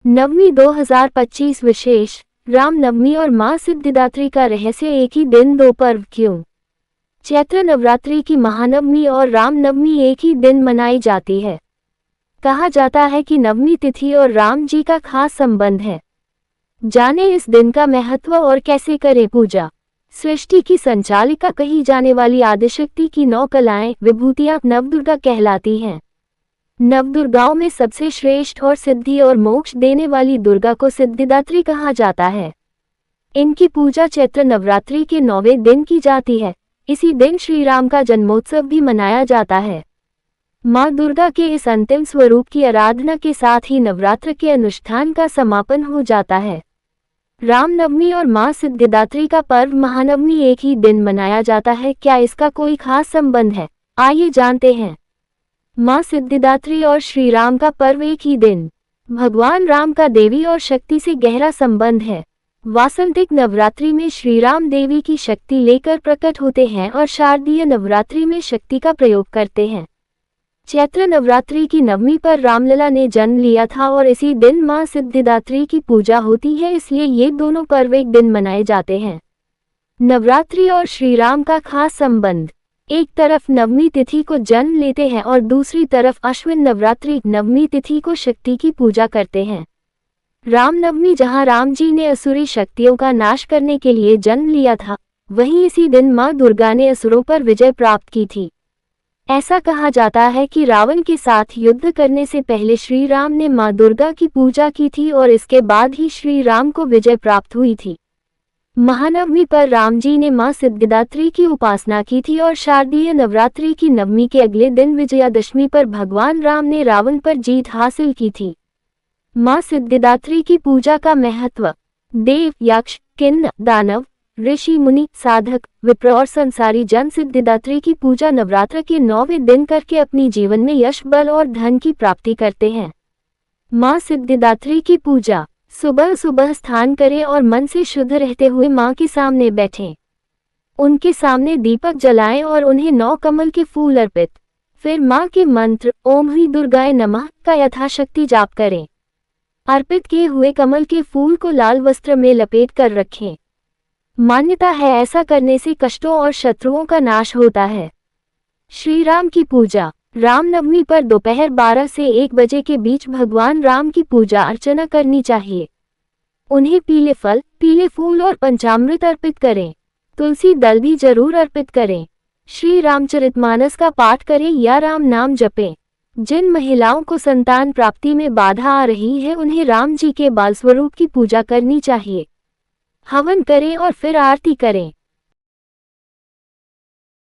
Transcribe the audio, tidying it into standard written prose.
नवमी 2025 विशेष रामनवमी और मां सिद्धिदात्री का रहस्य एक ही दिन दो पर्व क्यों? चैत्र नवरात्रि की महानवमी और रामनवमी एक ही दिन मनाई जाती है। कहा जाता है कि नवमी तिथि और राम जी का खास संबंध है। जाने इस दिन का महत्व और कैसे करें पूजा। सृष्टि की संचालिका कही जाने वाली आदिशक्ति की 9 कलाएं विभूतियां नवदुर्गा कहलाती हैं। नवदुर्गाओं में सबसे श्रेष्ठ और सिद्धि और मोक्ष देने वाली दुर्गा को सिद्धिदात्री कहा जाता है। इनकी पूजा चैत्र नवरात्रि के 9वें दिन की जाती है। इसी दिन श्री राम का जन्मोत्सव भी मनाया जाता है। मां दुर्गा के इस अंतिम स्वरूप की आराधना के साथ ही नवरात्र के अनुष्ठान का समापन हो जाता है। रामनवमी और मां सिद्धिदात्री का पर्व महानवमी एक ही दिन मनाया जाता है। क्या इसका कोई खास संबंध है? आइए जानते हैं। मां सिद्धिदात्री और श्री राम का पर्व एक ही दिन। भगवान राम का देवी और शक्ति से गहरा संबंध है। वासंतिक नवरात्रि में श्री राम देवी की शक्ति लेकर प्रकट होते हैं और शारदीय नवरात्रि में शक्ति का प्रयोग करते हैं। चैत्र नवरात्रि की नवमी पर रामलला ने जन्म लिया था और इसी दिन मां सिद्धिदात्री की पूजा होती है, इसलिए ये दोनों पर्व एक दिन मनाए जाते हैं। नवरात्रि और श्री राम का खास संबंध। एक तरफ नवमी तिथि को जन्म लेते हैं और दूसरी तरफ अश्विन नवरात्रि नवमी तिथि को शक्ति की पूजा करते हैं। रामनवमी जहां राम जी ने असुरी शक्तियों का नाश करने के लिए जन्म लिया था, वहीं इसी दिन मां दुर्गा ने असुरों पर विजय प्राप्त की थी। ऐसा कहा जाता है कि रावण के साथ युद्ध करने से पहले श्री राम ने मां दुर्गा की पूजा की थी और इसके बाद ही श्री राम को विजय प्राप्त हुई थी। महानवमी पर राम जी ने मां सिद्धिदात्री की उपासना की थी और शारदीय नवरात्रि की नवमी के अगले दिन विजयादशमी पर भगवान राम ने रावण पर जीत हासिल की थी। मां सिद्धिदात्री की पूजा का महत्व। देव, यक्ष, किन्नर, दानव, ऋषि, मुनि, साधक, विप्र और संसारी जन सिद्धिदात्री की पूजा नवरात्र के 9वें दिन करके अपनी जीवन में यश, बल और धन की प्राप्ति करते हैं। मां सिद्धिदात्री की पूजा। सुबह सुबह स्नान करें और मन से शुद्ध रहते हुए मां के सामने बैठें। उनके सामने दीपक जलाएं और उन्हें 9 कमल के फूल अर्पित। फिर मां के मंत्र ओम ह्रीं दुर्गाय नमः का यथाशक्ति जाप करें। अर्पित किए हुए कमल के फूल को लाल वस्त्र में लपेट कर रखें। मान्यता है ऐसा करने से कष्टों और शत्रुओं का नाश होता है। श्री राम की पूजा। रामनवमी पर दोपहर 12 से 1 बजे के बीच भगवान राम की पूजा अर्चना करनी चाहिए। उन्हें पीले फल, पीले फूल और पंचामृत अर्पित करें। तुलसी दल भी जरूर अर्पित करें। श्री रामचरितमानस का पाठ करें या राम नाम जपें। जिन महिलाओं को संतान प्राप्ति में बाधा आ रही है, उन्हें राम जी के बाल स्वरूप की पूजा करनी चाहिए। हवन करें और फिर आरती करें।